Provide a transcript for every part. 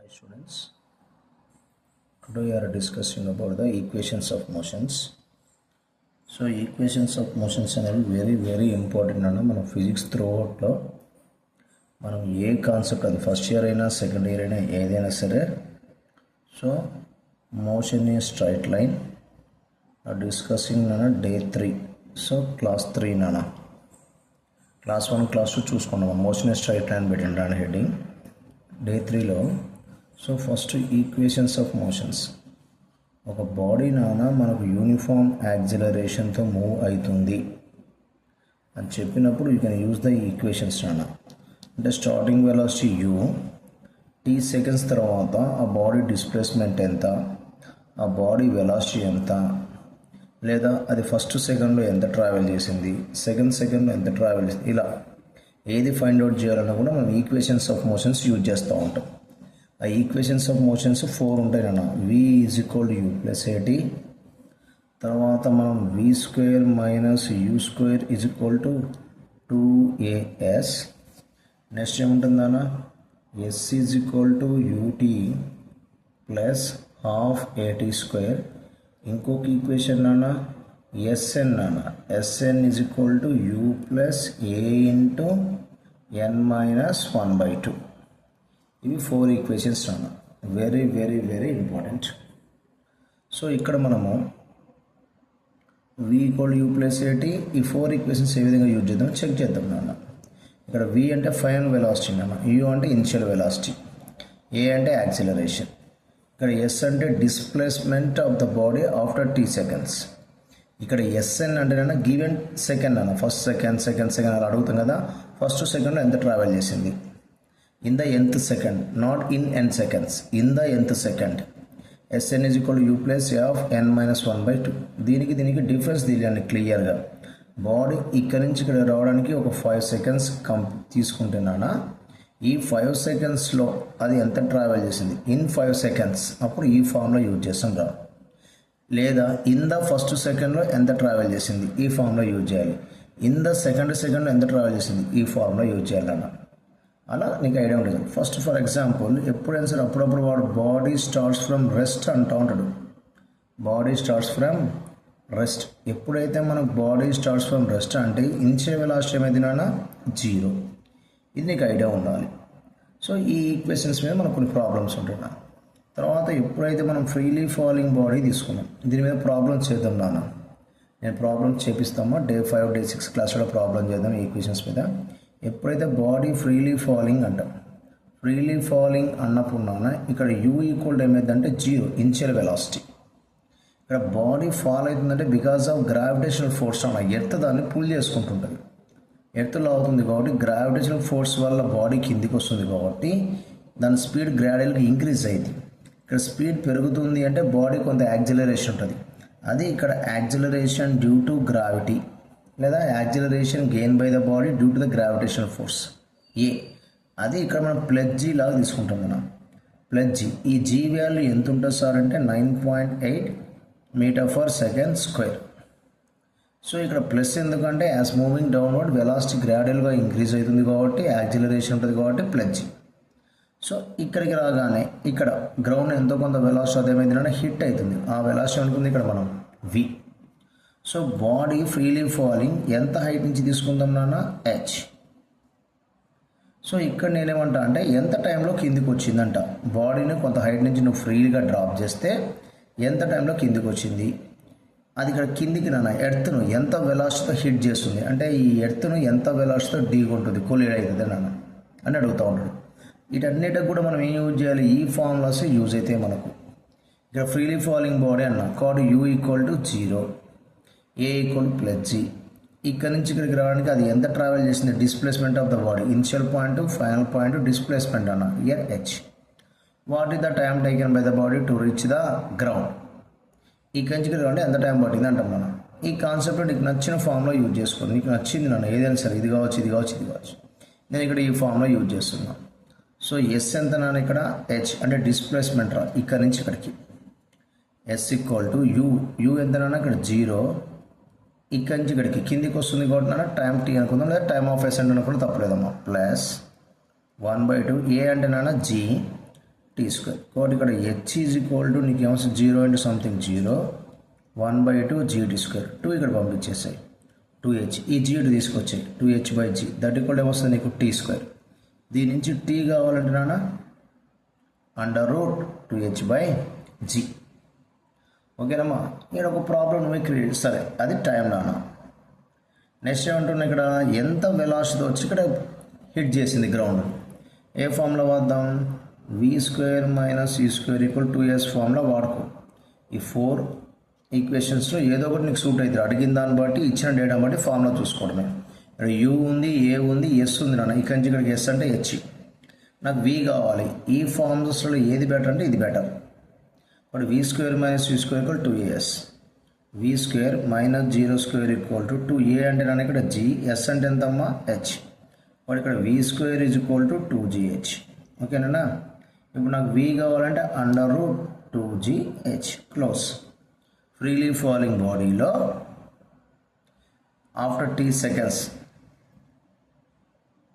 Hi students, today we are discussing about the equations of motions. So equations of motions అనేవి very important అన్న మన physics త్రూఅవుట్లో మనం ఏ concept అది first year అయినా second year అయినా ఏదైనా సరే. So motion a straight line discussing నాన్న డే 3. సో క్లాస్ 3 నాన్న, క్లాస్ 1 క్లాస్ 2 చూసుకున్నాము. మోషన్ ఏ స్ట్రైట్ లైన్ పెట్టండి దాని హెడ్డింగ్ డే 3లో. So first equations of motions. ఒక బాడీ నాన్న మనకు యూనిఫామ్ యాక్సిలరేషన్తో మూవ్ అవుతుంది అని చెప్పినప్పుడు you can use the equations నాన్న. అంటే starting velocity U, T seconds తర్వాత ఆ బాడీ డిస్ప్లేస్మెంట్ ఎంత, ఆ బాడీ వెలాసిటీ ఎంత, లేదా అది ఫస్ట్ సెకండ్లో ఎంత ట్రావెల్ చేసింది, సెకండ్లో ఎంత ట్రావెల్ చేసింది, ఇలా ఏది ఫైండ్ అవుట్ చేయాలన్నా కూడా మనం ఈక్వేషన్స్ ఆఫ్ మోషన్స్ యూజ్ చేస్తూ ఉంటాం. ఆ ఈక్వేషన్స్ ఆఫ్ మోషన్స్ 4 ఉంటాయి అన్న. v = u + at, తర్వాత మనం v² - u² = 2as. నెక్స్ట్ ఏముంటుందన్న, s = ut + ½ at². ఇంకొక ఈక్వేషన్ అన్న sn అన్న, sn = u + a × n - 1/2. ఇవి 4 ఈక్వేషన్స్ అన్న. Very important. సో ఇక్కడ మనము v = u + at, ఈ 4 ఈక్వేషన్స్ ఏ విధంగా యూజ్ చేద్దాం చెక్ చేద్దాం నాన్న. ఇక్కడ v అంటే ఫైనల్ వెలాసిటీ నాన్న, u అంటే ఇనిషియల్ వెలాసిటీ, a అంటే యాక్సిలరేషన్, ఇక్కడ s అంటే displacement of the body after t seconds. ఇక్కడ sn అంటే నాన్న గివెన్ సెకండ్ అన్న, ఫస్ట్ సెకండ్ అలా అడుగుతాం కదా. ఫస్ట్ సెకండ్లో ఎంత ట్రావెల్ చేసింది, in the nth second, not in n seconds, in the nth second. Sn = u + a of n - 1/2. దీనికి డిఫరెన్స్ తెలియాలి క్లియర్గా. బాడీ ఇక్కడ నుంచి ఇక్కడ రావడానికి ఒక 5 సెకండ్స్ తీసుకుంటున్నానా, ఈ 5 సెకండ్స్లో అది ఎంత ట్రావెల్ చేసింది ఇన్ 5 సెకండ్స్, అప్పుడు ఈ ఫామ్లో యూజ్ చేస్తాం రా. లేదా ఇన్ ద ఫస్ట్ సెకండ్లో ఎంత ట్రావెల్ చేసింది, ఈ ఫామ్లో యూజ్ చేయాలి. ఇన్ ద సెకండ్లో ఎంత ట్రావెల్ చేసింది, ఈ ఫామ్లో యూజ్ చేయాలన్న. అలా నీకు ఐడియా ఉంటుంది. ఫస్ట్ ఫర్ ఎగ్జాంపుల్ ఎప్పుడైనా సరే అప్పుడప్పుడు వాడు బాడీ స్టార్ట్స్ ఫ్రమ్ రెస్ట్ అంటూ ఉంటాడు. Body starts from rest. ఎప్పుడైతే మనకు బాడీ స్టార్ట్స్ ఫ్రమ్ రెస్ట్ అంటే ఇనిషియల్ వెలాసిటీ ఏమైంది నాన్న 0. ఇది నీకు ఐడియా ఉండాలి. సో ఈ ఈక్వేషన్స్ మీద మనకు కొన్ని ప్రాబ్లమ్స్ ఉంటాయి నాన్న. తర్వాత ఎప్పుడైతే మనం ఫ్రీలీ ఫాలింగ్ బాడీ తీసుకున్నాం, దీని మీద ప్రాబ్లమ్స్ చేద్దాం నాన్న. నేను ప్రాబ్లమ్స్ చేపిస్తామా డే 5 డే 6 క్లాస్లో ప్రాబ్లం చేద్దాం ఈ ఈక్వేషన్స్ మీద. ఎప్పుడైతే బాడీ ఫ్రీలీ ఫాలింగ్ అంటాం, ఫ్రీలీ ఫాలింగ్ అన్నప్పుడు నాన్న ఇక్కడ u = ఏమైందంటే 0 ఇనిషియల్ వెలాసిటీ. ఇక్కడ బాడీ ఫాల్ అవుతుందంటే బికాస్ ఆఫ్ గ్రావిటేషనల్ ఫోర్స్ అన్న. ఎర్త్ దాన్ని పుల్ చేసుకుంటుంటుంది, ఎర్త్లో అవుతుంది కాబట్టి గ్రావిటేషనల్ ఫోర్స్ వల్ల బాడీ కిందికి వస్తుంది కాబట్టి దాని స్పీడ్ గ్రాడ్యువల్గా ఇంక్రీజ్ అయింది. ఇక్కడ స్పీడ్ పెరుగుతుంది అంటే బాడీ కొంత యాక్సిలరేషన్ ఉంటుంది. అది ఇక్కడ యాక్సిలరేషన్ డ్యూ టు గ్రావిటీ, లేదా acceleration gain by the body due to the gravitational force ఏ. అది ఇక్కడ మనం +g లాగా తీసుకుంటాం మనం. +g, ఈ g వాల్యూ ఎంత ఉంటుంది సార్ అంటే 9.8 m/s². సో ఇక్కడ ప్లస్ ఎందుకంటే యాజ్ మూవింగ్ డౌన్వర్డ్ వెలాసిటీ గ్రాడ్యువల్గా ఇంక్రీజ్ అవుతుంది కాబట్టి యాక్సిలరేషన్ ఉంటుంది కాబట్టి +g. సో ఇక్కడికి రాగానే ఇక్కడ గ్రౌండ్ ఎంతో కొంత వెలాసిటీ అదేమైందంటే హిట్ అవుతుంది. ఆ వెలాసిటీ అనుకుంది ఇక్కడ మనం v. So body freely falling ఎంత హైట్ నుంచి తీసుకుందాం నాన్న h. సో ఇక్కడ నేనేమంటా అంటే ఎంత టైంలో కిందికి వచ్చిందంట. బాడీని కొంత హైట్ నుంచి నువ్వు ఫ్రీగా డ్రాప్ చేస్తే ఎంత టైంలో కిందికి వచ్చింది, అది ఇక్కడ కిందికి నాన్న ఎర్త్ను ఎంత వెలాసిటీతో హిట్ చేస్తుంది, అంటే ఈ ఎర్త్ను ఎంత వెలాసిటీతో ఢీకొంటుంది, కొలిడ్ అవుతుంది నాన్న అని అడుగుతూ ఉంటాడు. వీటన్నిటికి కూడా మనం ఏం యూజ్ చేయాలి, ఈ ఫార్ములాస్ యూజ్ అయితే మనకు. ఇక్కడ ఫ్రీలీ ఫాలింగ్ బాడీ అన్న కాబట్టి u = 0, a = +g. ఇక్కడ నుంచి ఇక్కడికి రావడానికి అది ఎంత ట్రావెల్ చేసింది, displacement of the body, initial point final point displacement అన్న ఇయర్ h. What is the time taken by the body to reach the ground. ఇక్కడి నుంచి ఇక్కడికి ఎంత టైం పట్టింది అంటాం మనం. ఈ కాన్సెప్ట్ నీకు నచ్చిన ఫామ్లో యూజ్ చేసుకోండి. నీకు నచ్చింది నన్ను ఏదైనా సరే, ఇది కావచ్చు. నేను ఇక్కడ ఈ ఫామ్లో యూజ్ చేస్తున్నాను. సో s ఎంత నాన్న ఇక్కడ h అంటే డిస్ప్లేస్మెంట్ రా ఇక్కడ నుంచి ఇక్కడికి. s = u ఎంత నాన్న ఇక్కడ 0, ఇక్కడి నుంచి ఇక్కడికి కిందికి వస్తుంది కాబట్టి నాన్న టైం t అనుకుందాం, లేదా టైమ్ ఆఫ్ ఎసెంట్ అనుకుంటే తప్పలేదమ్మా. +1/2 a అంటే నాన్న g, టీ స్క్వేర్. కాబట్టి ఇక్కడ హెచ్ ఈజ్ ఈక్వల్ టు నీకు ఏమొస్తుంది 0 ఇంటూ సంథింగ్ 0 1/2 జీటీ స్క్వేర్ 2 ఇక్కడ పంపించేసాయి 2h ఈ జీడు తీసుకొచ్చాయి 2h/g దట్ ఈక్వల్ ఏమొస్తుంది నీకు టీ స్క్వేర్. దీని నుంచి టీ కావాలంటే నాన్న √2h/g. ఓకేనమ్మా. ఇక్కడ ఒక ప్రాబ్లం నువ్వే క్రియేట్ సరే అది టైం నాన్న. నెక్స్ట్ ఏమంటున్నా ఇక్కడ ఎంత వెలాసిటీ వచ్చి ఇక్కడ హిట్ చేసింది గ్రౌండ్. ఏ ఫార్ములా వాద్దాం v² - c² = 2s ఫార్ములా వాడుకో. ఈ 4 ఈక్వేషన్స్లో ఏదో ఒకటి నీకు సూట్ అవుతుంది. అడిగిన దాన్ని బట్టి ఇచ్చిన డేటా బట్టి ఫార్ములా చూసుకోవడమే. ఇక్కడ యూ ఉంది, ఏ ఉంది, ఎస్ ఉంది నాన్న. ఇక్కడి నుంచి ఇక్కడికి ఎస్ అంటే హెచ్. నాకు వి కావాలి. ఈ ఫార్ములాస్లో ఏది బెటర్ అంటే ఇది better. But v² - c² = 2as. v² - 0² = 2a అంటే నన్ను ఇక్కడ g, s అంటే ఎంతమ్మా h. బట్ ఇక్కడ v² = 2gh. ఓకేనా. ఇప్పుడు నాకు v కావాలంటే √2gh క్లోజ్. ఫ్రీలీ ఫాలింగ్ బాడీలో after t seconds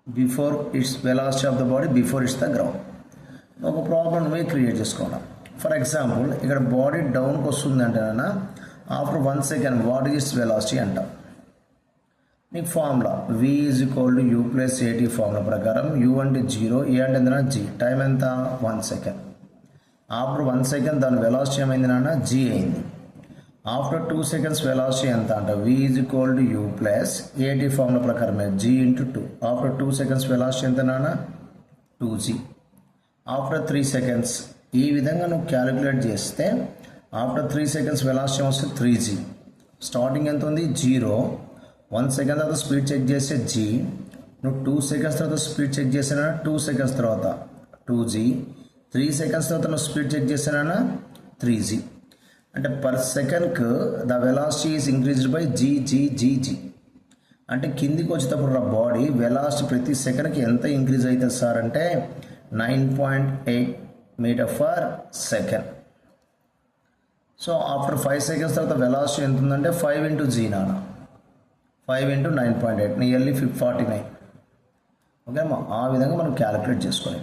before it's velocity of the body before it's the ground. ఒక ప్రాబ్లం నువ్వే క్రియేట్ చేసుకోవాలి. ఫర్ ఎగ్జాంపుల్ ఇక్కడ బాడీ డౌన్కి వస్తుంది అంటే after 1 second what is velocity అంటాం. నీకు formula v = u + at formula ప్రకారం u అంటే 0, a అంటే ఎంత g. టైం ఎంత 1 సెకండ్. ఆఫ్టర్ 1 సెకండ్ దాని వెలాసిటీ ఏమైంది నాన్న g అయింది. ఆఫ్టర్ 2 సెకండ్స్ వెలాసిటీ ఎంత అంట v = u + at ఫార్ములా ప్రకారం g × 2. ఆఫ్టర్ 2 సెకండ్స్ వెలాసిటీ ఎంత నాన్న 2g. ఆఫ్టర్ 3 సెకండ్స్ ఈ విధంగా నువ్వు క్యాలిక్యులేట్ చేస్తే ఆఫ్టర్ 3 సెకండ్స్ వెలాసిటీ వస్తుంది 3g. స్టార్టింగ్ ఎంత ఉంది 0. 1 సెకండ్ తర్వాత స్పీడ్ చెక్ చేస్తే g. నువ్వు 2 సెకండ్స్ తర్వాత స్పీడ్ చెక్ చేసినా 2 సెకండ్స్ తర్వాత 2g. 3 సెకండ్స్ తర్వాత నువ్వు స్పీడ్ చెక్ చేసినా 3g. అంటే పర్ సెకండ్కు the velocity is increased by g. అంటే కిందికి వచ్చేటప్పుడు నా బాడీ వెలాసిటీ ప్రతి సెకండ్కి ఎంత ఇంక్రీజ్ అవుతుంది సార్ అంటే 9.8 మీటర్/సెకండ్. సో ఆఫ్టర్ 5 సెకండ్స్ తర్వాత వెలాసిటీ ఎంత ఉందంటే 5 × g నాన్న. 5 × 9.8 నియర్లీ 49. ఓకే అమ్మా. ఆ విధంగా మనం క్యాలిక్యులేట్ చేసుకోవాలి.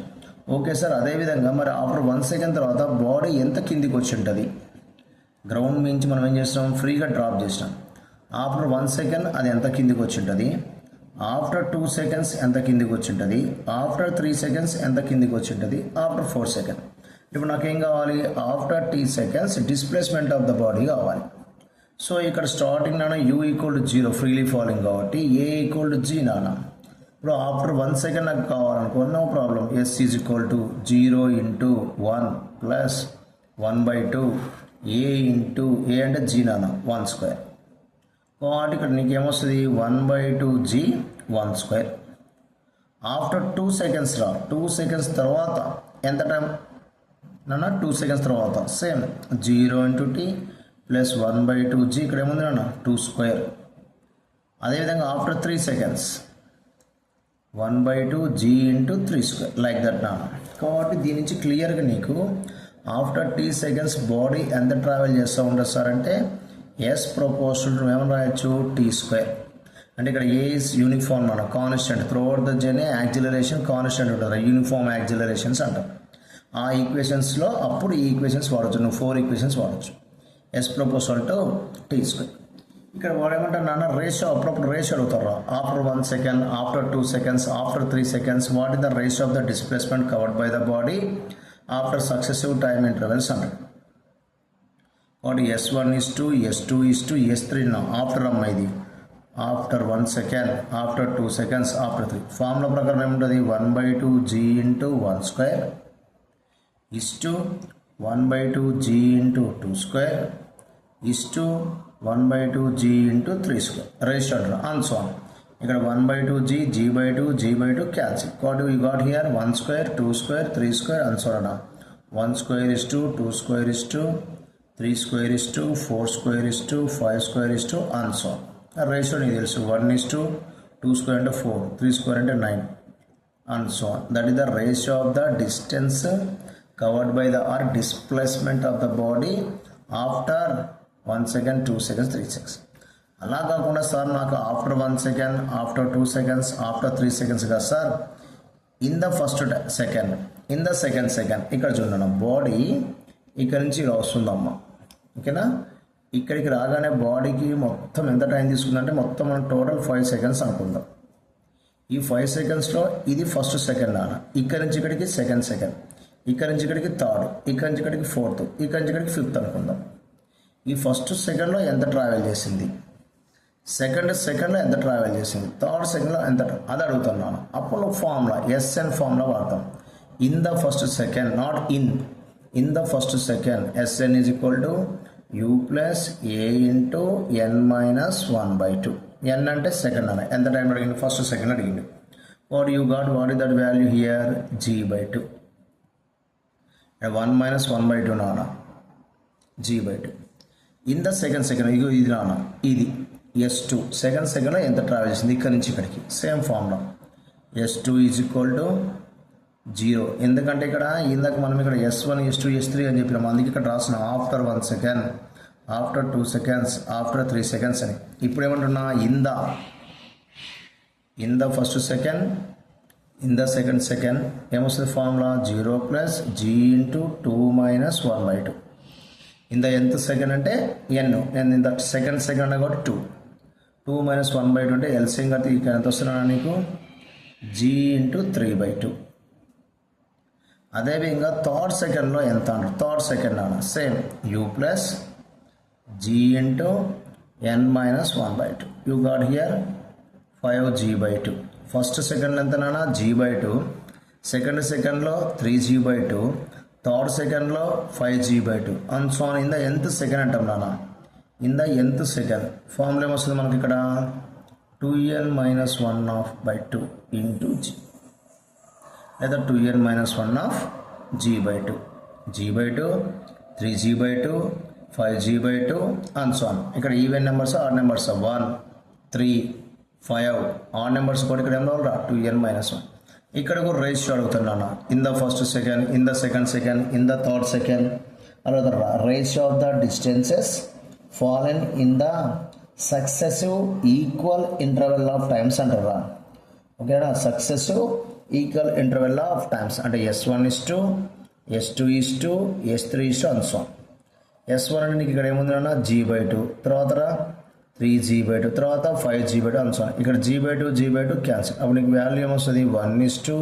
Okay sir. అదేవిధంగా మరి ఆఫ్టర్ 1 సెకండ్ తర్వాత బాడీ ఎంత కిందికి వచ్చి ఉంటుంది. గ్రౌండ్ నుంచి మనం ఏం చేస్తాం ఫ్రీగా డ్రాప్ చేసినాం. ఆఫ్టర్ 1 సెకండ్ అది ఎంత కిందికి వచ్చి ఉంటుంది. ఆఫ్టర్ 2 సెకండ్స్ ఎంత కిందికి వచ్చి ఉంటుంది. ఆఫ్టర్ 3 సెకండ్స్ ఎంత కిందికి వచ్చి ఉంటుంది. After 4 second. ఇప్పుడు నాకేం కావాలి after t seconds displacement of the body కావాలి. సో ఇక్కడ స్టార్టింగ్ నాన్న u = 0 ఫ్రీలీ ఫాలింగ్ కాబట్టి a = g నాన్న. ఇప్పుడు ఆఫ్టర్ 1 సెకండ్ నాకు కావాలనుకో నో ప్రాబ్లం. s = 0 × 1 + 1/2 a అంటే g నాన్న 1/2. కాబట్టి ఇక్కడ నీకు ఏమొస్తుంది 1/2g 1/2. ఆఫ్టర్ 2 సెకండ్స్ 2 సెకండ్స్ తర్వాత ఎంత టైం నాన్న 2 సెకండ్స్ తర్వాత సేమ్ 0 × t + 1/2g ఇక్కడ ఏముంది నాన్న 2/2. అదేవిధంగా after 3 seconds 1/2g × 3/2 like that నాన్న. కాబట్టి దీని నుంచి క్లియర్గా నీకు ఆఫ్టర్ t సెకండ్స్ బాడీ ఎంత ట్రావెల్ చేస్తూ ఉంటుంది సార్ అంటే s ప్రపోర్షనల్ టు ఏమని రాయొచ్చు t². అంటే ఇక్కడ ఏ ఇస్ యూనిఫామ్ మన constant through out the journey. Acceleration constant ఉంటుంది. యూనిఫామ్ యాక్సిలరేషన్స్ అంటాం. ఆ ఈక్వేషన్స్లో అప్పుడు ఈ ఈక్వేషన్స్ వాడచ్చు. నువ్వు 4 ఈక్వేషన్స్ వాడచ్చు. s proportional to t². ఇక్కడ వాడేమంటారు నాన్న రేషియో. అప్పుడప్పుడు రేషియో అడుగుతారు. After 1 second, after 2 seconds, after 3 seconds what is the ratio of the displacement covered by the body after successive time intervals అంటారు. కాబట్టి s1:2, s2:2, s3 ఆఫ్టర్ అమ్మ ఇది after 1 second, after 2 seconds, after 3. Formula ప్రకారం ఏముంటుంది 1/2g × 1² = 1/2g × 2² = 1/2g × 3². Ratio అంటారు. And so on. ఇక్కడ 1/2g, g/2 cancel. కాబట్టి we got here 1² 2² 3² and so on. 1² = 2² = 3² = 4² = 5² and so on. Ratio నీకు తెలుసు 1:2² అంటే 4, 3² అంటే 9 and so on. That is the ratio of the distance covered by the or displacement of the body after 1 second, 2 seconds, 3 seconds. అలా కాకుండా sir నాకు after 1 second, after 2 seconds, after 3 seconds కదా sir. In the first second in the second ఇక్కడ చూడండి body ఇక్కడ నుంచి ఇలా వస్తుందమ్మా, ఓకేనా. ఇక్కడికి రాగానే బాడీకి మొత్తం ఎంత టైం తీసుకుందంటే మొత్తం మనం టోటల్ 5 సెకండ్స్ అనుకుందాం. ఈ 5 సెకండ్స్లో ఇది ఫస్ట్ సెకండ్ నాన్న, ఇక్కడి నుంచి ఇక్కడికి సెకండ్, ఇక్కడి నుంచి ఇక్కడికి థర్డ్, ఇక్కడి నుంచి ఇక్కడికి ఫోర్త్, ఇక్కడి నుంచి ఇక్కడికి ఫిఫ్త్ అనుకుందాం. ఈ ఫస్ట్ సెకండ్లో ఎంత ట్రావెల్ చేసింది, సెకండ్లో ఎంత ట్రావెల్ చేసింది, థర్డ్ సెకండ్లో ఎంత, అది అడుగుతున్నాను. అప్పుడు ఫార్ములా ఎస్ఎన్ ఫార్ములా వాడతాం. In the first second, not in the first second, SN is equal to U plus A into N minus 1/2. N అంటే సెకండ్ అన్న, ఎంత టైం అడిగింది, ఫస్ట్ సెకండ్ అడిగింది. What you got, what is that value here, g/2. 1 minus 1/2 నాన్న, g/2. In the second ఇగో ఇది నాన్న, ఇది S2 సెకండ్లో ఎంత ట్రావెల్ చేసింది, ఇక్కడ నుంచి ఇక్కడికి same formula S2 is equal to 0. ఎందుకంటే ఇక్కడ ఇందాక మనం ఇక్కడ S1 S2 S3 అని చెప్పినాం, అందుకే ఇక్కడ రాసినాం after 1 second, after 2 seconds, after 3 seconds అని. ఇప్పుడు ఏమంటున్నా, in the first second, in the second ఏమొస్తుంది formula 0 plus g into 2 minus 1/2. In the ఎంత సెకండ్ అంటే ఎన్ ఇన్ ద సెకండ్ కాబట్టి 2 మైనస్ 1/2 అంటే ఎల్సిఎం కడితే ఇక్కడ ఎంత వస్తున్నా నీకు g ఇంటూ 3/2. అదేవిధంగా థర్డ్ సెకండ్లో ఎంత అంటారు, థర్డ్ సెకండ్ అన్న same U plus g into N minus 1/2. You got here 5g/2. First సెకండ్లో ఎంత నాన్న g/2, సెకండ్లో 3g/2, థర్డ్ సెకండ్లో 5g/2 and so on. In the nth second అంటాం నాన్న, in the nth second formula ఏమొస్తుంది మనకి ఇక్కడ 2n మైనస్ 1/2 ఇంటూ g, లేదా 2n minus 1/g/2, g/2, 3g/2, 5g/2 and so on. ఇక్కడ even numbers odd numbers 1, 3, 5 odd numbers కూడా ఇక్కడ ఏం రావాలి 2n మైనస్ 1. ఇక్కడ కూడా రేషియో అడుగుతున్నాను, in the first second, in the second, in the third second అడుగుతారా. Ratio of the distances fallen in the successive equal interval of times అంటారా, ఓకేనా. Successive equal interval of times అంటే S1 is to S2 is to S3 is to and so on. S1 అంటే నీకు ఇక్కడ ఏముంది అన్న g/2, తర్వాత 3g/2, తర్వాత 5g/2 and so on. ఇక్కడ g/2 క్యాన్సిల్, అప్పుడు నీకు వాల్యూ ఏమొస్తుంది 1 is to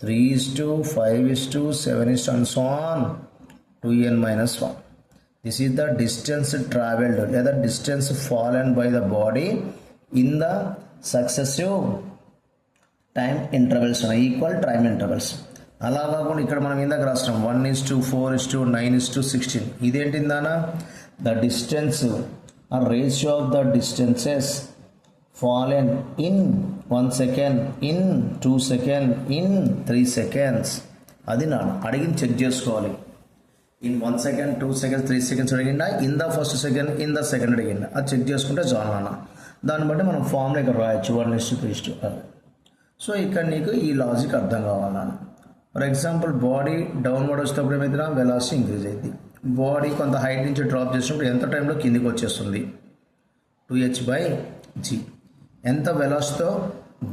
3 is to 5 is to 7 is to and so on 2n minus 1. This is the distance travelled లేదా distance fallen by the body in the successive time intervals equal time intervals. అలా కాకుండా ఇక్కడ మనం ఇందాక రాస్తాం 1 is to 4 is to 9 is to 16. ఇదేంటిందానా the distance ఆ ratio of the distances fallen in 1 second, in 2 second, in 3 seconds. అది నాన్న అడిగింది చెక్ చేసుకోవాలి. ఇన్ 1 సెకండ్, 2 సెకండ్స్, 3 సెకండ్స్ అడిగిందా, in the first second, in the second అడిగిందా, అది check చేసుకుంటే చాలు నాన్న. దాన్ని బట్టి మనం ఫార్ములా ఇక్కడ రాయొచ్చు 1 is to 3 is to. So ఇక్కడ నీకు ఈ లాజిక్ అర్థం కావాలన్నా. ఫర్ ఎగ్జాంపుల్ బాడీ డౌన్వర్డ్ వచ్చేటప్పుడు ఏమైతే వెలాసిటీ ఇంక్రీజ్ అయింది. బాడీ కొంత హైట్ నుంచి డ్రాప్ చేసినప్పుడు ఎంత టైంలో కిందికి వచ్చేస్తుంది 2h/g. ఎంత వెలాసిటీతో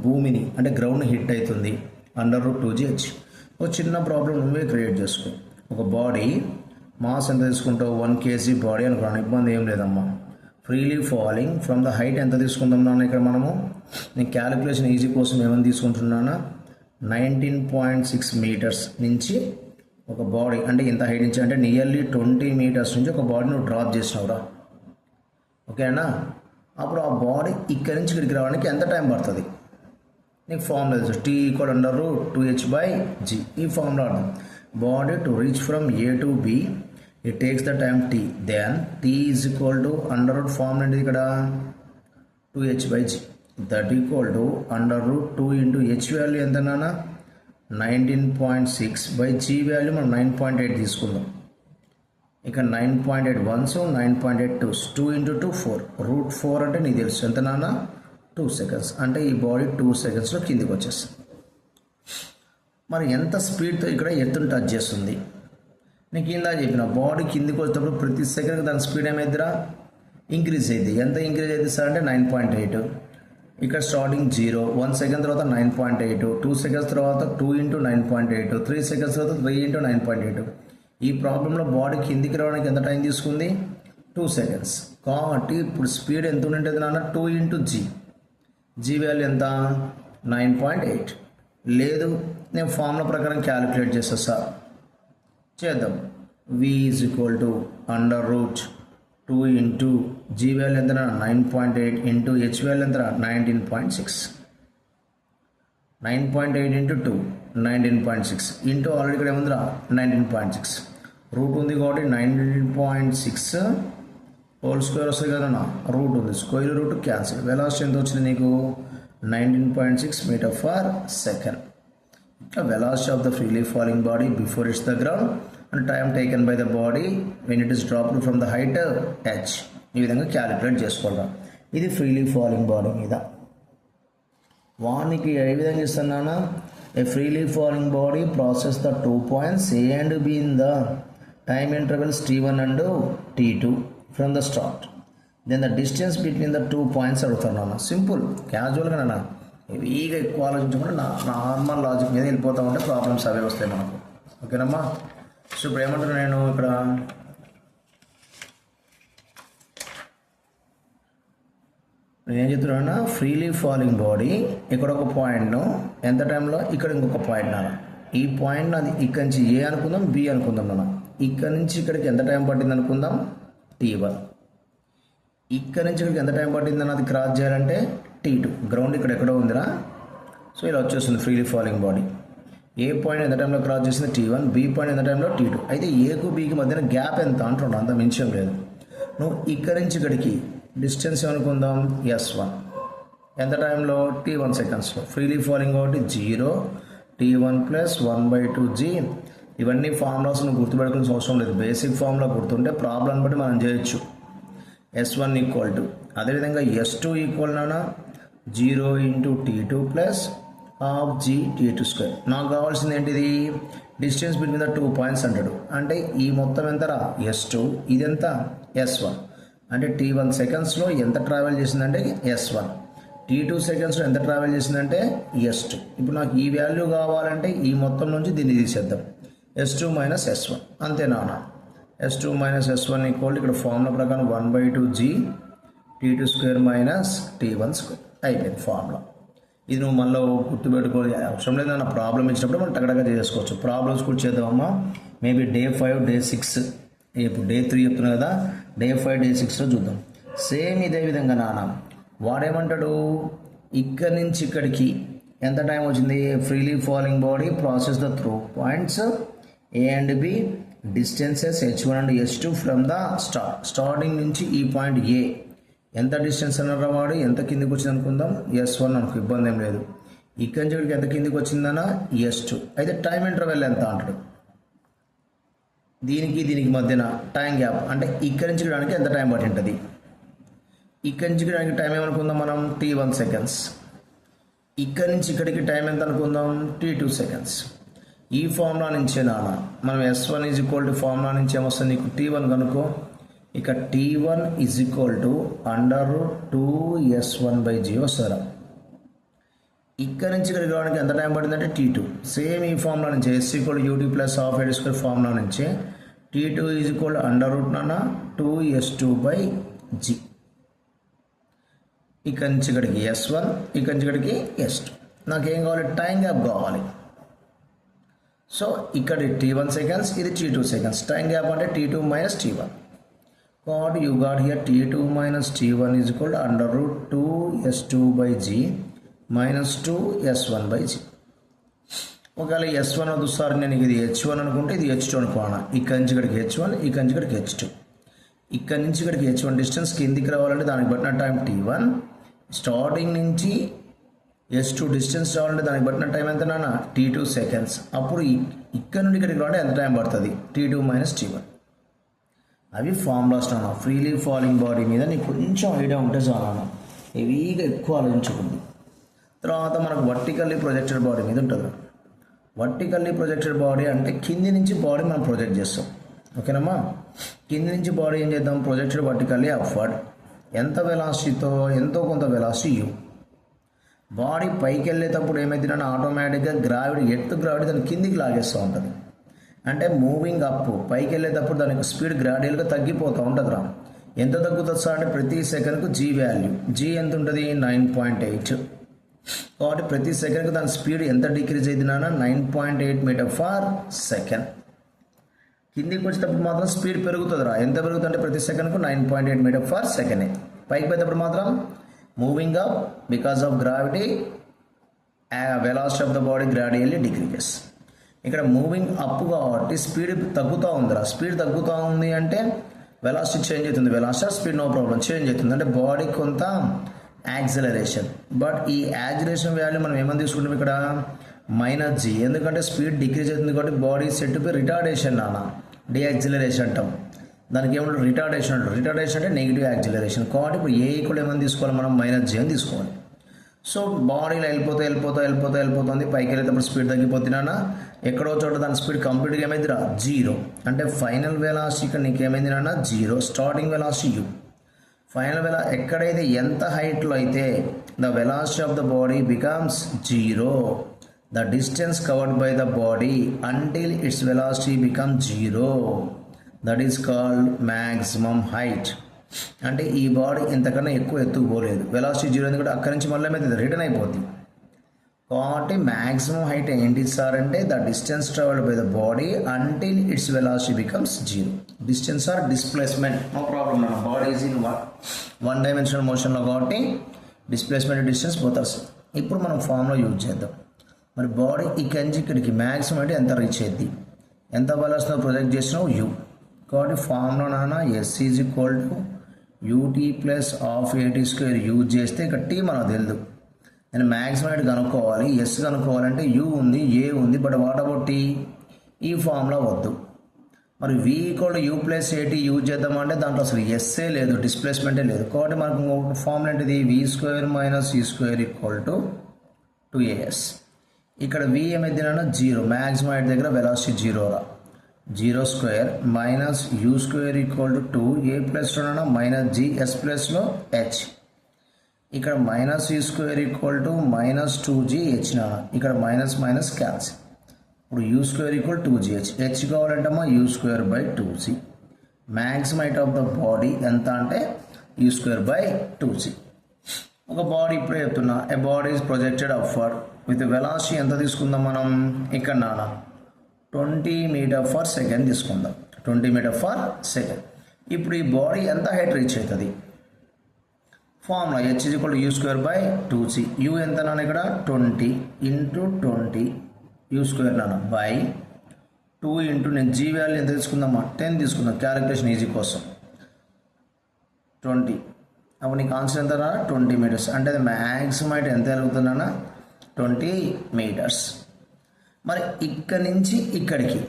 భూమిని అంటే గ్రౌండ్ని హిట్ అవుతుంది √2gh. ఒక చిన్న ప్రాబ్లం నువ్వే క్రియేట్ చేసుకో. ఒక బాడీ మాస్ ఎంత తీసుకుంటావు 1 kg బాడీ అనుకున్నాను, ఇబ్బంది ఏం లేదమ్మా. Freely falling from the height ఎంత తీసుకుందాం నాన్న, ఇక్కడ మనము నేను క్యాలిక్యులేషన్ ఈజీ కోసం ఏమైనా తీసుకుంటున్నానా 19.6 మీటర్స్ నుంచి ఒక బాడీ అంటే ఇంత హైట్ నుంచి అంటే నియర్లీ 20 మీటర్స్ నుంచి ఒక బాడీ నువ్వు డ్రాప్ చేసినావురా, ఓకేనా. అప్పుడు ఆ బాడీ ఇక్కడి నుంచి ఇక్కడికి రావడానికి ఎంత టైం పడుతుంది నీకు ఫార్ములా తెలుసు, T = 2h/g. ఈ ఫార్ములా అర్థం body to reach from A to B it takes the time t, then t is equal to √formula ఏంటి ఇక్కడ 2h/g that equal to √2 into h value ఎంత నాన్న 19.6/g వాల్యూ మనం 9.8 తీసుకుందాం. ఇక్కడ 9.8 1 9.8 2 into 2 4 √4 అంటే నీకు తెలుసు ఎంత నాన్న 2 సెకండ్స్. అంటే ఈ బాడీ 2 సెకండ్స్లో కిందికి వచ్చేస్తుంది. మరి ఎంత స్పీడ్తో ఇక్కడ ఎత్తును టచ్ చేస్తుంది నీకు ఇందా చెప్పిన బాడీ కిందికి వచ్చేటప్పుడు ప్రతి సెకండ్కి దాని స్పీడ్ ఏమైద్దిరా ఇంక్రీజ్ అయింది. ఎంత ఇంక్రీజ్ అవుతుంది సార్ అంటే 9.8. ఇక్కడ స్టార్టింగ్ 0, 1 సెకండ్ తర్వాత 9.8, 2 సెకండ్స్ తర్వాత 2 ఇంటూ 9.8, 3 సెకండ్స్ తర్వాత 3 ఇంటూ 9.8. ఈ ప్రాబ్లంలో బాడీ కిందికి రావడానికి ఎంత టైం తీసుకుంది? 2 సెకండ్స్. కాబట్టి ఇప్పుడు స్పీడ్ ఎంత ఉంటుంది నాన్న? 2 ఇంటూ జీ వాల్యూ ఎంత? 9.8. లేదు, నేను ఫార్ములా ప్రకారం క్యాలిక్యులేట్ చేస్తా చేద్దాం. v is equal to under root 2 into G value ఎంత? 9.8 ఇంటూ హెచ్ వాల్యూ ఎంత? 19.6. 9.8 ఇంటూ 2 19.6 ఇంటూ ఆల్రెడీ ఇక్కడ ఏముందిరా 19.6. రూట్ ఉంది కాబట్టి 19.6 హోల్ స్క్వేర్ వస్తుంది కదా, రూట్ ఉంది, స్క్వేర్ రూట్ క్యాన్సిల్. వెలాసిటీ ఎంత వచ్చింది నీకు? 19.6 మీటర్ ఫర్ సెకండ్. ఇట్లా velocity of the freely falling body before it's the ground and time taken by the body when it is dropped from the height h. ఈ విధంగా calculate చేసుకోవడం. ఇది freely falling body మీద. వానికి ఏ విధంగా ఇస్తున్నానా? A freely falling body process the 2 points A and B in the time intervals T1 and T2 from the start. Then the distance between the 2 points అడుగుతున్నాను. సింపుల్, క్యాజువల్గా నాన్న హెవీగా ఎక్కువ ఆలోచించకుండా నార్మల్ లాజిక్ మీద వెళ్ళిపోతూ ఉంటే ప్రాబ్లమ్స్ అవే వస్తాయి మనకు. ఓకేనమ్మా? సో ఇప్పుడు ఏమంటున్నా నేను ఇక్కడ నేనేం చెప్తున్నాను? ఫ్రీలీ ఫాలింగ్ బాడీ ఇక్కడ ఒక పాయింట్ను ఎంత టైంలో, ఇక్కడ ఇంకొక పాయింట్ నాన్న. ఈ పాయింట్ అది ఇక్కడి నుంచి ఏ అనుకుందాం, బి అనుకుందాం నాన్న. ఇక్కడ నుంచి ఇక్కడికి ఎంత టైం పట్టింది అనుకుందాం? T1. ఇక్కడ నుంచి ఇక్కడికి ఎంత టైం పట్టింది అన్నది క్రాస్ చేయాలంటే T2. గ్రౌండ్ ఇక్కడ ఎక్కడో ఉందిరా. సో ఇలా వచ్చేస్తుంది ఫ్రీలీ ఫాలింగ్ బాడీ. ఏ పాయింట్ ఎంత టైంలో క్రాస్ చేసింది? T1. బి పాయింట్ ఎంత టైంలో? T2. అయితే ఏకు బీకి మధ్యన గ్యాప్ ఎంత అంటున్నాడు, అంత మించం లేదు. నువ్వు ఇక్కడ నుంచి ఇక్కడికి డిస్టెన్స్ ఏమనుకుందాం? S1. ఎంత టైంలో? T1 సెకండ్స్లో. ఫ్రీలీ ఫాలింగ్ కాబట్టి 0 T1 ప్లస్ 1/2g. ఇవన్నీ ఫార్ములాస్ నువ్వు గుర్తుపెట్టుకునే అవసరం లేదు. బేసిక్ ఫార్ములా గుర్తుంటే ప్రాబ్లం బట్టి మనం చేయొచ్చు. S1 ఈక్వల్ టు, అదేవిధంగా S2 ఈక్వల్ నానా 0 into T2 plus half g T2 square. నాకు కావాల్సింది ఏంటిది? డిస్టెన్స్ బిట్వీన్ ద 2 points అంటాడు. అంటే ఈ మొత్తం ఎంతరా? S2. ఇదెంత? S1. అంటే T1 సెకండ్స్లో ఎంత ట్రావెల్ చేసిందంటే S1. T2 సెకండ్స్లో ఎంత ట్రావెల్ చేసిందంటే S2. ఇప్పుడు నాకు ఈ వాల్యూ కావాలంటే ఈ మొత్తం నుంచి దీన్ని తీసేద్దాం. S2 minus S1. అంతేనా? S2 మైనస్ S1 ఈక్వల్ ఇక్కడ ఫార్ములా ప్రకారం 1/2g T2 square minus T1 square అయిపోయింది ఫార్ములా. ఇది నువ్వు మళ్ళీ గుర్తుపెట్టుకోవాలి అవసరం లేదు. నా ప్రాబ్లం ఇచ్చినప్పుడు మనం టగడగా చేసుకోవచ్చు. ప్రాబ్లమ్స్ కూడా చేద్దామమ్మా. మేబీ డే 5 డే 6, ఇప్పుడు డే 3 చెప్తున్నా కదా, డే 5 డే 6లో చూద్దాం. సేమ్ ఇదే విధంగా నాన్న వాడేమంటాడు? ఇక్కడి నుంచి ఇక్కడికి ఎంత టైం వచ్చింది? Freely falling body process the through points A and B distances H1 and H2 from the starting నుంచి ఈ పాయింట్ A ఎంత డిస్టెన్స్ అన్నారా వాడు? ఎంత కిందికి వచ్చింది అనుకుందాం? S1 అనుకో, ఇబ్బంది ఏం లేదు. ఇక్కడి నుంచి ఇక్కడికి ఎంత కిందికి వచ్చిందన్నా? S2. అయితే టైం ఇంటర్వెల్ ఎంత అంటాడు? దీనికి మధ్యన టైం గ్యాప్ అంటే ఇక్కడి నుంచి ఇక్కడానికి ఎంత టైం పట్టి ఉంటుంది? ఇక్కడి నుంచి ఇక్కడానికి టైం ఏమనుకుందాం మనం? T1 seconds. ఇక్కడి నుంచి ఇక్కడికి టైం ఎంత అనుకుందాం? T2 seconds. ఈ ఫార్ములా నుంచే నాన్న మనం S1 is equal to formula నుంచి ఏమొస్తుంది నీకు? T1 కనుక్కో. ఇక T1 is equal to under 2S1/g వస్తారా. ఇక్కడ నుంచి ఇక్కడికి రావడానికి ఎంత టైం పడిందంటే T2. సేమ్ ఈ ఫార్ములా నుంచి S equal ut plus half at square formula నుంచి T2 is equal under root నాన్న 2S2/g. ఇక్కడి నుంచి ఇక్కడికి S1, ఇక్కడి నుంచి ఇక్కడికి S2. నాకేం కావాలి? టైం గ్యాప్ కావాలి. సో ఇక్కడ T1 సెకండ్స్, ఇది T2 సెకండ్స్. టైం గ్యాప్ అంటే T2 మైనస్ T1. కాబట్టి you got here T2 minus T1 is equal under root 2S2/g minus 2S1/g. ఒకవేళ S1 వద్దు సార్, నేను ఇది H1 అనుకుంటే ఇది H2 అనుకోనా. ఇక్కడి నుంచి ఇక్కడికి H1, ఇక్కడి నుంచి ఇక్కడికి H2. ఇక్కడి నుంచి ఇక్కడికి H1 డిస్టెన్స్ కిందికి రావాలంటే దానికి బట్టిన టైం T1. స్టార్టింగ్ నుంచి S2 డిస్టెన్స్ రావాలంటే దానికి పట్టిన టైం ఎంత నాన్న? T2 seconds. అప్పుడు ఇక్కడ నుండి ఇక్కడికి రావాలంటే ఎంత టైం పడుతుంది? T2 minus T1. అవి ఫార్ములాస్ నాన్న. ఫ్రీలీ ఫాలింగ్ బాడీ మీద నీకు కొంచెం ఐడియా ఉంటే చాలా హెవీగా ఎక్కువ ఆలోచించుకుంది. తర్వాత మనకు వర్టికల్లీ ప్రొజెక్టెడ్ బాడీ మీద ఉంటుంది. వర్టికల్లీ ప్రొజెక్టెడ్ బాడీ అంటే కింది నుంచి బాడీ మనం ప్రొజెక్ట్ చేస్తాం. ఓకేనమ్మా? కింది నుంచి బాడీ ఏం చేద్దాం? Projected vertically upward. ఎంత వెలాసిటీతో? ఎంతో కొంత వెలాసిటీ u. బాడీ పైకి వెళ్ళేటప్పుడు ఏమైంది ఆటోమేటిక్గా ఎర్త్ గ్రావిటీ దాని కిందికి లాగేస్తూ ఉంటుంది. అంటే మూవింగ్ అప్ పైకి వెళ్ళేటప్పుడు దానికి స్పీడ్ గ్రాడ్యువల్గా తగ్గిపోతూ ఉంటుంది రా. ఎంత తగ్గుతుంది సార్ అంటే ప్రతి సెకండ్కు జీ వాల్యూ, జీ ఎంత ఉంటుంది 9.8. కాబట్టి ప్రతి సెకండ్కి దాని స్పీడ్ ఎంత డిక్రీజ్ అయింది 9.8 మీటర్ ఫర్ సెకండ్. కిందికి వచ్చేటప్పుడు మాత్రం స్పీడ్ పెరుగుతుంది రా. ఎంత పెరుగుతుంది అంటే ప్రతి సెకండ్కు 9.8 మీటర్ ఫర్ సెకండ్. పైకి పోయేటప్పుడు మాత్రం moving up because of gravity velocity of the body gradually decreases. ఇక్కడ మూవింగ్ అప్ కాబట్టి స్పీడ్ తగ్గుతూ ఉందిరా. స్పీడ్ తగ్గుతూ ఉంది అంటే వెలాసిటీ చేంజ్ అవుతుంది. Velocity speed no problem change అవుతుంది, అంటే బాడీ కొంత యాక్సిలరేషన్. బట్ ఈ యాక్సిలరేషన్ వాల్యూ మనం ఏమని తీసుకుంటాం ఇక్కడ -g, ఎందుకంటే స్పీడ్ డిక్రీజ్ అవుతుంది కాబట్టి బాడీ సెట్ బై రిటార్డేషన్ డియాక్సిలరేషన్ అంటాం. దానికి ఏమంటారు రిటార్డేషన్ అంటారు. రిటార్డేషన్ అంటే నెగిటివ్ యాక్సిలరేషన్. కాబట్టి ఇప్పుడు ఏ ఈక్వల్ ఏమని తీసుకోవాలి మనం -g అని తీసుకోవాలి. సో బాడీలో వెళ్ళిపోతుంది, పైకి వెళ్ళేటప్పుడు స్పీడ్ తగ్గిపోతున్నానా ఎక్కడో చోట దాని స్పీడ్ కంప్లీట్గా ఏమైందిరా 0, అంటే ఫైనల్ వెలాసిటీ ఇక్కడ నీకు ఏమైంది 0, స్టార్టింగ్ వెలాసిటీ u. ఫైనల్ ఎక్కడైతే ఎంత హైట్లో అయితే the velocity of the body becomes 0, the distance covered by the body until its velocity become 0, that is called maximum height. అంటే ఈ బాడీ ఇంతకన్నా ఎక్కువ ఎత్తుకు పోలేదు, వెలాసిటీ 0 ఎందుకంటే అక్కడి నుంచి మళ్ళీ ఏమైతే రిటర్న్ అయిపోతుంది. కాబట్టి మ్యాక్సిమం హైట్ ఏంటి సార్ అంటే the distance travelled by the body until its velocity becomes 0. Distance or displacement no problem. Body is in one dimensional మోషన్లో కాబట్టి డిస్ప్లేస్మెంట్ డిస్టెన్స్ పోతారు. ఇప్పుడు మనం ఫామ్లో యూజ్ చేద్దాం. మరి బాడీ ఇక్కడి నుంచి ఇక్కడికి మ్యాక్సిమం అంటే ఎంత రీచ్ అయ్యింది, ఎంత వెలాసిటీ ప్రొజెక్ట్ చేసినావు u. కాబట్టి ఫామ్లో s is equal to ut plus half at² use చేస్తే ఇక్కడ t మనకు తెలియదు. నేను మ్యాక్సిమం హైట్ కనుక్కోవాలి, ఎస్ కనుక్కోవాలంటే u ఉంది, a ఉంది, బట్ వాట్ అబౌట్ t? ఈ ఫామ్లో వద్దు. మరి v = u plus at use చేద్దామంటే దాంట్లో అసలు ఎస్ఏ లేదు, డిస్ప్లేస్మెంటే లేదు. కాబట్టి మనకు ఇంకొక ఫార్ములా ఏంటిది v² - e² = 2as. ఇక్కడ v ఏమైంది 0, మ్యాక్సిమం హైట్ దగ్గర వెలాసిటీ 0 రా. 0² - u² = 2, a plus -g, s ప్లస్లో h. ఇక్కడ -u² = -2g h ఇక్కడ మైనస్ క్యాన్సిల్. ఇప్పుడు u² = 2gh, h కావాలంటే u²/2g. Maximum height of the body ఎంత అంటే u²/2g. ఒక బాడీ ఇప్పుడే చెప్తున్నా, a body is projected upward with velocity ఎంత తీసుకుందాం మనం ఇక్కడ 20 మీటర్ ఫర్ సెకండ్ తీసుకుందాం. 20 మీటర్ ఫర్ సెకండ్. ఇప్పుడు ఈ బాడీ ఎంత హైట్ రీచ్ అవుతుంది? Formula h = u²/2g. u ఎంత ఇక్కడ 20 × 20 u² బై 2 × నేను g వాల్యూ ఎంత తీసుకుందామా 10 తీసుకుందాం క్యాలిక్యులేషన్ ఈజీ కోసం. 20 అప్పుడు నీకు ఆన్సర్ ఎంత 20 మీటర్స్. అంటే అది మ్యాక్సిమం హైట్ ఎంత వెళ్తుందన్నా 20 మీటర్స్. మరి ఇక్కడి నుంచి ఇక్కడికి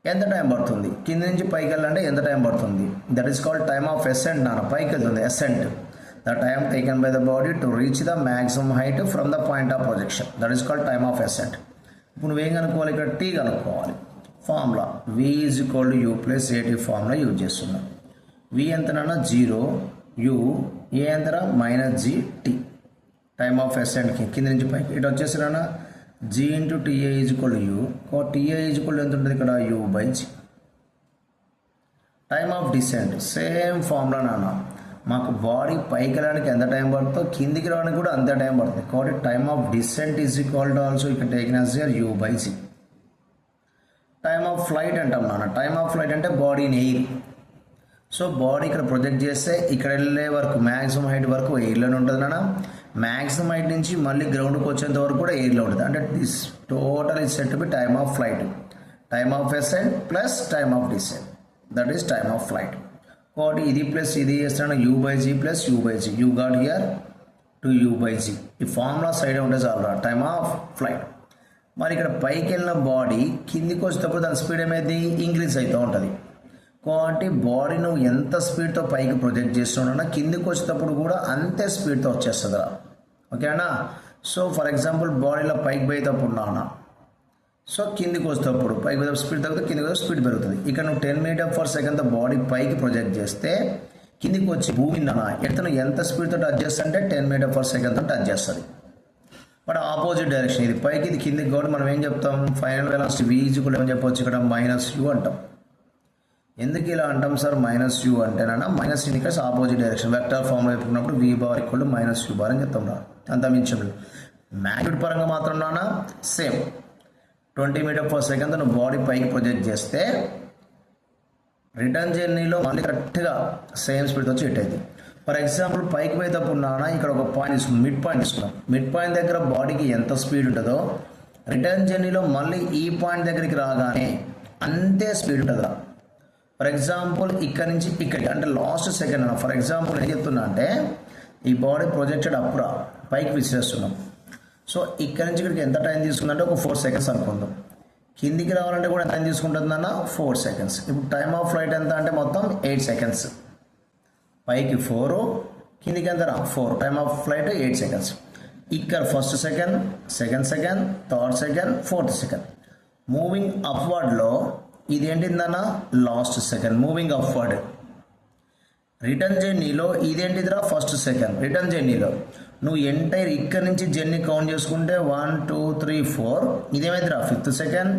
ఎంత టైం పడుతుంది? కింద నుంచి పైకి వెళ్ళాలంటే ఎంత టైం పడుతుంది? That is called time of ascent పైకి వెళ్తుంది ascent. The time taken by the body to reach the maximum height from the point of projection, that is called time of ascent. ఇప్పుడు నువ్వేం కనుక్కోవాలి? ఇక్కడ టీ కనుక్కోవాలి. Formula v = u plus at formula use చేస్తున్నాం. v ఎంతనన్నా 0, u a ఎంతనా -g t. Time of అసెంట్కి కింద నుంచి పైకి ఇటు వచ్చేసినా g × ta = u. ta ఎంత ఉంటుంది ఇక్కడ u/g. Time of descent same formula మాకు బాడీ పైకి వెళ్ళడానికి ఎంత టైం పడుతుందో కిందికి రావడానికి కూడా అంతే టైం పడుతుంది. కాబట్టి టైమ్ ఆఫ్ డిసెంట్ ఆల్సో ఇక్కడ taken as u/g. Time of flight అంటాం టైమ్ ఆఫ్ ఫ్లైట్ అంటే body in air. So body ఇక్కడ ప్రొజెక్ట్ చేస్తే ఇక్కడ వెళ్ళే వరకు మ్యాక్సిమం హైట్ వరకు ఎయిర్లోనే ఉంటుంది మ్యాక్సిమం హైట్ నుంచి మళ్ళీ గ్రౌండ్కి వచ్చేంత వరకు కూడా ఎయిర్లో ఉంటుంది. అంటే this total is set to be time of flight. Time of ascent plus time of descent, that is time of flight. కాబట్టి ఇది ప్లస్ ఇది చేస్తాను u/g plus u/g. You got here 2u/g. ఈ ఫార్ములా సైడ్ ఉంటే చాలు time of flight. మరి ఇక్కడ పైకి వెళ్ళిన బాడీ కిందికి వచ్చేటప్పుడు దాని స్పీడ్ ఏమైంది ఇంక్రీజ్ అవుతూ ఉంటుంది. కాబట్టి బాడీ నువ్వు ఎంత స్పీడ్తో పైకి ప్రొజెక్ట్ చేస్తున్నావు కిందికి వచ్చేటప్పుడు కూడా అంతే స్పీడ్తో వచ్చేస్తుందిరా. ఓకేనా? సో ఫర్ ఎగ్జాంపుల్ బాడీలో పైకి పోయేటప్పుడు ఉన్నాను, సో కిందికి వచ్చేటప్పుడు పైకి పోతే స్పీడ్ తగ్గితే కిందికి పోతే స్పీడ్ పెరుగుతుంది. ఇక్కడ నువ్వు 10 మీటర్ ఫర్ సెకండ్తో బాడీ పైకి ప్రొజెక్ట్ చేస్తే కిందికి వచ్చి భూమి ఎత్తున ఎంత స్పీడ్తో టచ్ చేస్తా అంటే 10 మీటర్ పర్ సెకండ్తో టచ్ చేస్తుంది. బట్ ఆపోజిట్ డైరెక్షన్, ఇది పైకి ఇది కిందికి కాబట్టి మనం ఏం చెప్తాం, ఫైనల్ వెలాసిటీ v ఈక్వల్ ఏమని చెప్పవచ్చు, ఇక్కడ -u అంటాం. ఎందుకు ఇలా అంటాం సార్ -u అంటేనన్నా, minus indicates opposite direction. Vector form పెట్టుకున్నప్పుడు v bar equal -u bar అని చెప్తాం రా, అంత మించి. మ్యాగ్నిట్యూడ్ పరంగా మాత్రం నాన్న సేమ్ 20 మీటర్ పర్ సెకండ్ నువ్వు బాడీ పైకి ప్రొజెక్ట్ చేస్తే రిటర్న్ జర్నీలో మళ్ళీ కరెక్ట్గా సేమ్ స్పీడ్తో వచ్చి హిట్ అయింది. ఫర్ ఎగ్జాంపుల్ పైకి పోయేటప్పుడు నాన్న ఇక్కడ ఒక పాయింట్ తీసుకున్నాం, మిడ్ పాయింట్ తీసుకున్నాం. మిడ్ పాయింట్ దగ్గర బాడీకి ఎంత స్పీడ్ ఉంటుందో రిటర్న్ జర్నీలో మళ్ళీ ఈ పాయింట్ దగ్గరికి రాగానే అంతే స్పీడ్ ఉంటుందా. ఫర్ ఎగ్జాంపుల్ ఇక్కడ నుంచి ఇక్కడికి అంటే లాస్ట్ సెకండ్ అన్న. ఫర్ ఎగ్జాంపుల్ ఏం చెప్తున్నా అంటే ఈ బాడీ ప్రొజెక్టెడ్ అప్పుడు పైకి విసిరేస్తున్నాం. సో ఇక్కడ నుంచి ఇక్కడికి ఎంత టైం తీసుకుందంటే ఒక 4 సెకండ్స్ అనుకుందాం. కిందికి రావాలంటే కూడా టైం తీసుకుంటుందన్న 4 సెకండ్స్. ఇప్పుడు టైమ్ ఆఫ్ ఫ్లైట్ ఎంత అంటే మొత్తం 8 సెకండ్స్. పైకి 4, కిందికి ఎంత 4, టైమ్ ఆఫ్ ఫ్లైట్ 8 సెకండ్స్. ఇక్కడ first second, second second, third second, fourth second. Moving అప్వర్డ్లో ఇది ఏంటిందన్న last second, moving upward. Return జర్నీలో ఇదేంటిదిరా ఫస్ట్ సెకండ్. రిటర్న్ జర్నీలో నువ్వు ఎంటైర్ ఇక్కడ నుంచి జర్నీ కౌంట్ చేసుకుంటే 1 2 3 4 ఇదేమైందిరా 5th second,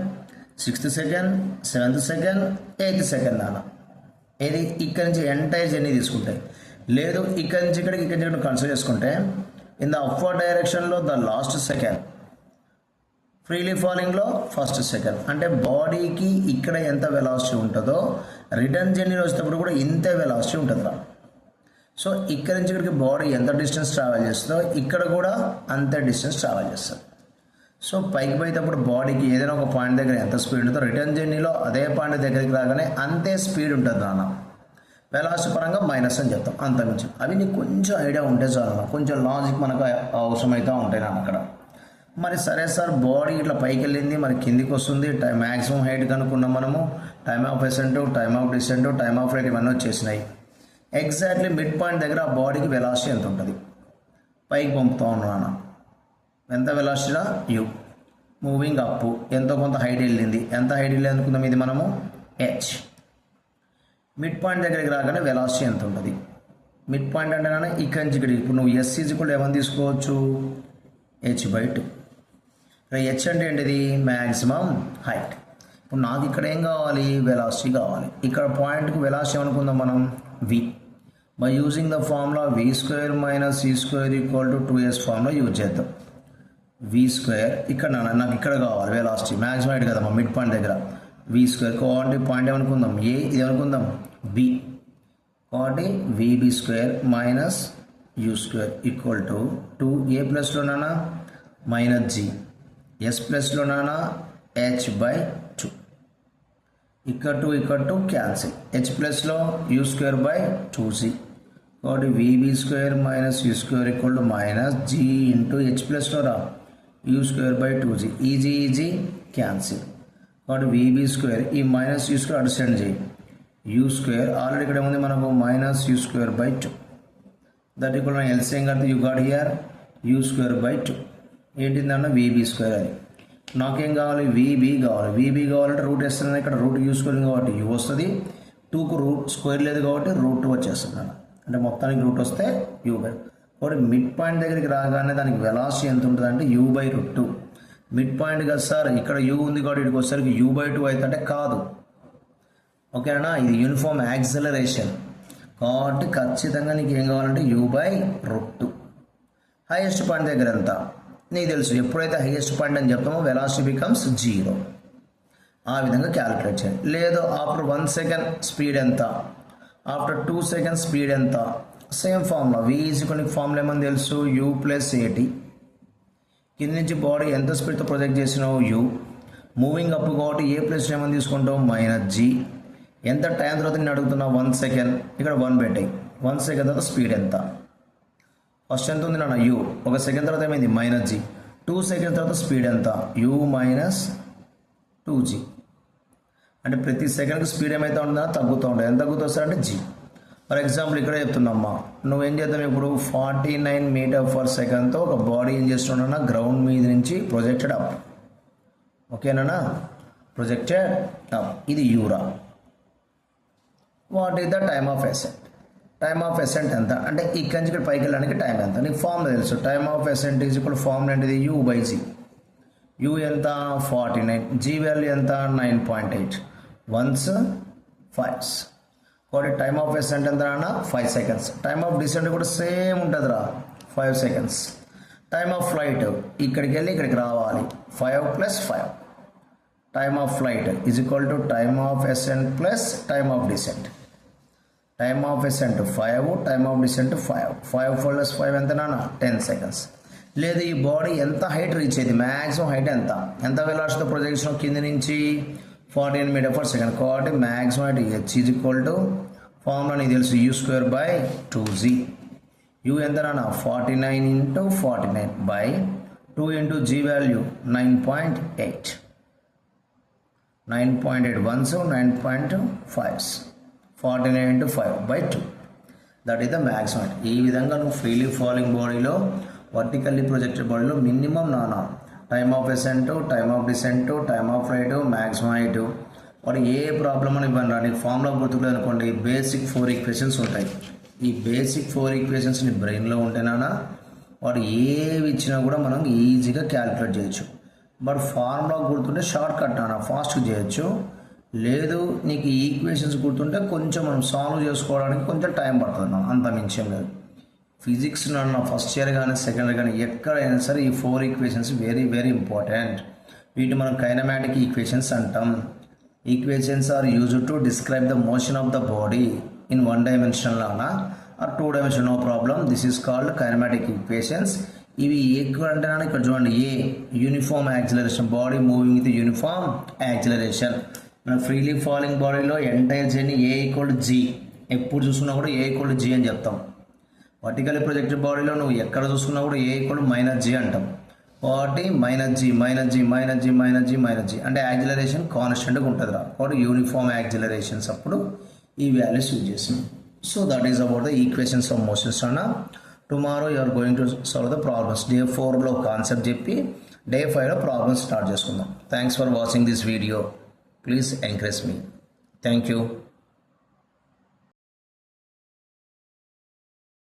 6th second, 7th second, 8th second నాన్న. ఇది ఇక్కడ నుంచి ఎంటైర్ జర్నీ తీసుకుంటే, లేదు ఇక్కడ నుంచి ఇక్కడికి ఇక్కడ నుంచి కన్సిడర్ చేసుకుంటే ఇన్ ద అప్వర్డ్ డైరెక్షన్లో ద లాస్ట్ సెకండ్, ఫ్రీలీ ఫాలింగ్లో ఫస్ట్ సెకండ్. అంటే బాడీకి ఇక్కడ ఎంత వెలాసిటీ ఉంటుందో రిటర్న్ జర్నీలో వచ్చేటప్పుడు కూడా ఇంతే వెలాసిటీ ఉంటుంది రా. సో ఇక్కడ నుంచి ఇక్కడికి బాడీ ఎంత డిస్టెన్స్ ట్రావెల్ చేస్తుందో ఇక్కడ కూడా అంతే డిస్టెన్స్ ట్రావెల్ చేస్తుంది. సో పైకి పోయేటప్పుడు బాడీకి ఏదైనా ఒక పాయింట్ దగ్గర ఎంత స్పీడ్ ఉంటుందో రిటర్న్ జర్నీలో అదే పాయింట్ దగ్గరికి రాగానే అంతే స్పీడ్ ఉంటుంది నాన్న. వెలాసిటీ పరంగా మైనస్ అని చెప్తాం, అంత మించి. అవి నీకు కొంచెం ఐడియా ఉంటే చాలు, కొంచెం లాజిక్ మనకు అవసరమవుతూ ఉంటాయి నాన్న అక్కడ. మరి సరే సార్ బాడీ ఇట్లా పైకి వెళ్ళింది, మరి కిందికి వస్తుంది, మ్యాక్సిమం హైట్ కనుక్కున్నాం మనము, time of ascent, time of descent, time of flight ఇవన్నీ వచ్చేసినాయి. ఎగ్జాక్ట్లీ మిడ్ పాయింట్ దగ్గర ఆ బాడీకి వెలాసిటీ ఎంత ఉంటుంది, పైకి పంపుతూ ఉన్నాను, ఎంత వెలాసిటీరా యూ. మూవింగ్ అప్ ఎంతో కొంత హైట్ వెళ్ళింది, ఎంత హైట్ వెళ్ళి అనుకుందాం ఇది మనము h. మిడ్ పాయింట్ దగ్గరికి రాగానే వెలాసిటీ ఎంత ఉంటుంది, మిడ్ పాయింట్ అంటే నాన్న ఇక్కడి నుంచి ఇక్కడికి. ఇప్పుడు నువ్వు s ఈక్వల్ ఏమని తీసుకోవచ్చు, h/2. h అంటే ఏంటిది మ్యాక్సిమం హైట్. ఇప్పుడు నాకు ఇక్కడ ఏం కావాలి, వెలాసిటీ కావాలి. ఇక్కడ పాయింట్కి వెలాసిటీ అనుకుందాం మనం v. By using the formula v² - c² = 2s formula use చేద్దాం. v² ఇక్కడ నాకు ఇక్కడ కావాలి వెలాసిటీ, మ్యాక్సిమం హైట్ కదమ్మా మిడ్ పాయింట్ దగ్గర. v² కాబట్టి పాయింట్ ఏమనుకుందాం a, ఇది ఏమనుకుందాం b. కాబట్టి vb² - u² = 2a ప్లస్లో నాన్న -g, s ప్లస్లో నాన్న h/2. ఇక్కడ 2 క్యాన్సిల్, h ప్లస్లో u²/2c. కాబట్టి vb² - u² = -g × h ప్లస్లో రా u²/2g. Easy cancel. కాబట్టి vb² ఈ -u² అటు సెండ్ చేయి, u² ఆల్రెడీ ఇక్కడ ఏముంది మనకు -u²/2. దట్ ఈక్వల్ ఎల్సిఎం కడితే you got here u²/2. ఏంటిందన్న vb² అని. నాకేం కావాలి vb కావాలి. vb కావాలంటే రూట్ వేస్తున్నాను, ఇక్కడ రూట్ u² కాబట్టి u వస్తుంది, 2కు రూట్ స్క్వేర్ లేదు కాబట్టి √2 వచ్చేస్తున్నాను. అంటే మొత్తానికి రూట్ వస్తే u/2. కాబట్టి మిడ్ పాయింట్ దగ్గరికి రాగానే దానికి వెలాసిటీ ఎంత ఉంటుంది అంటే u/2. మిడ్ పాయింట్ కదా సార్, ఇక్కడ u ఉంది కాబట్టి ఇక్కడికి వచ్చేసరికి u/2 అవుతుంటే కాదు, ఓకేనా. ఇది యూనిఫామ్ యాక్సిలరేషన్ కాబట్టి ఖచ్చితంగా నీకు ఏం కావాలంటే u/2. హైయెస్ట్ పాయింట్ దగ్గర ఎంత నీకు తెలుసు, ఎప్పుడైతే హైయెస్ట్ పాయింట్ అని చెప్తామో వెలాసిటీ బికమ్స్ 0. ఆ విధంగా క్యాలిక్యులేట్ చేయండి. లేదు ఆఫ్టర్ 1 సెకండ్ స్పీడ్ ఎంత, ఆఫ్టర్ 2 సెకండ్ స్పీడ్ ఎంత, సేమ్ ఫార్ములా v = ఫార్ములా ఏమని తెలుసు u + at. కింద నుంచి బాడీ ఎంత స్పీడ్తో ప్రొజెక్ట్ చేసినావు u, మూవింగ్ అప్ కాబట్టి a ప్లస్ ఏమని తీసుకుంటావు -g. ఎంత టైం తర్వాత నేను అడుగుతున్నా 1 సెకండ్, ఇక్కడ 1 పెట్టాయి. 1 సెకండ్ తర్వాత స్పీడ్ ఎంత, ఫస్ట్ ఎంత ఉంది నాన్న u, 1 సెకండ్ తర్వాత ఏమైంది -g. 2 సెకండ్ తర్వాత స్పీడ్ ఎంత u - 2g. అంటే ప్రతి సెకండ్కి స్పీడ్ ఏమైతే ఉంటుందో తగ్గుతూ ఉంటుంది. ఎంత తగ్గుతూ వస్తుంది అంటే g. ఫర్ ఎగ్జాంపుల్ ఇక్కడ చెప్తున్నామ్మా, నువ్వేం చేద్దాం ఇప్పుడు 49 మీటర్ పర్ సెకండ్తో ఒక బాడీ ఏం చేస్తున్నా గ్రౌండ్ మీద నుంచి ప్రొజెక్టెడ్ అప్, ఓకేనా, ప్రొజెక్టెడ్ అప్. ఇది యూరా. What is the time of ascent? Time of ascent ఎంత అంటే ఇక్కడి నుంచి ఇక్కడ పైకి వెళ్ళడానికి టైం ఎంత నీకు ఫార్ములా తెలుసు. టైమ్ ఆఫ్ ఎసెంట్ ఈజ్ ఇప్పుడు ఫార్ములా ఏంటిది U/G. U ఎంత 49, G వాల్యూ ఎంత 9.8, 1s 5s. కాబట్టి టైమ్ ఆఫ్ ఎసెంట్ ఎంత అన్న 5 seconds. టైమ్ ఆఫ్ డిసెంట్ కూడా సేమ్ ఉంటుంది రా 5 seconds. టైమ్ ఆఫ్ ఫ్లైట్ ఇక్కడికి వెళ్ళి ఇక్కడికి రావాలి 5 + 5. Time of flight is equal to time of ascent plus time of descent. Time of ascent 5, time of descent 5. 5 + 5 ఎంత నాన్న 10 seconds. లేదు ఈ బాడీ ఎంత హైట్ రీచ్ అయింది, మ్యాక్సిమం హైట్ ఎంత వెలాసిటీ ప్రొజెక్షన్ కింది నుంచి 14 m/s. కాబట్టి maximum height h is equal to formula నీకు తెలుసు U²/2g. U ఎంత నాన్న 49 × 49 by 2 × G value 9.8. 9.8 1s 9.5s 49 × 5/2. That is the maximum. ఈ విధంగా నువ్వు ఫ్రీలీ ఫాలింగ్ బాడీలో వర్టికల్లీ ప్రొజెక్టెడ్ బాడీలో మినిమం నానా time of ascent, time of descent, time of flight, maximum height వాడు ఏ ప్రాబ్లం అని ఇవ్వండి నీకు ఫార్ములా గుర్తులేదు అనుకోండి బేసిక్ 4 ఈక్వేషన్స్ ఉంటాయి. ఈ బేసిక్ 4 ఈక్వేషన్స్ నీ బ్రెయిన్లో ఉంటేనా వాడు ఏవి ఇచ్చినా కూడా మనం ఈజీగా క్యాలిక్యులేట్ చేయొచ్చు. బట్ ఫార్ములా గుర్తుంటే షార్ట్ కట్ నాన్న ఫాస్ట్గా చేయొచ్చు. లేదు నీకు ఈ ఈక్వేషన్స్ గుర్తుంటే కొంచెం మనం సాల్వ్ చేసుకోవడానికి కొంచెం టైం పడుతుంది, అంత మించేం లేదు. ఫిజిక్స్ నన్ను ఫస్ట్ ఇయర్ కానీ సెకండ్ ఇయర్ కానీ ఎక్కడైనా సరే ఈ 4 ఈక్వేషన్స్ వెరీ వెరీ ఇంపార్టెంట్. వీటిని మనం కైనమాటిక్ ఈక్వేషన్స్ అంటాం. Equations are used to describe the motion of the body in 1 dimension లానా or 2 dimension, no problem. This is called kinematic equations. ఇవి ఎక్కువ అంటే ఇక్కడ చూడండి a uniform acceleration, body moving with uniform acceleration. మన freely falling బాడీలో entire journey A = G. ఎప్పుడు చూసుకున్నా కూడా A = G అని చెప్తాం. వర్టికల్లీ ప్రొజెక్టెడ్ బాడీలో నువ్వు ఎక్కడ చూసుకున్నా కూడా A = -G అంటాం. కాబట్టి -G అంటే యాక్సిలరేషన్ కాన్స్టెంట్గా ఉంటుంది రా. కాబట్టి యూనిఫామ్ యాక్సిలరేషన్స్ అప్పుడు ఈ వాల్యూస్ యూజ్ చేస్తాం. So that is about the equations of motions అన్న. Tomorrow you are going to solve the problems. Day 4లో కాన్సెప్ట్ చెప్పి Day 5లో ప్రాబ్లమ్స్ స్టార్ట్ చేసుకుందాం. Thanks for watching this video. Please encourage me. Thank you.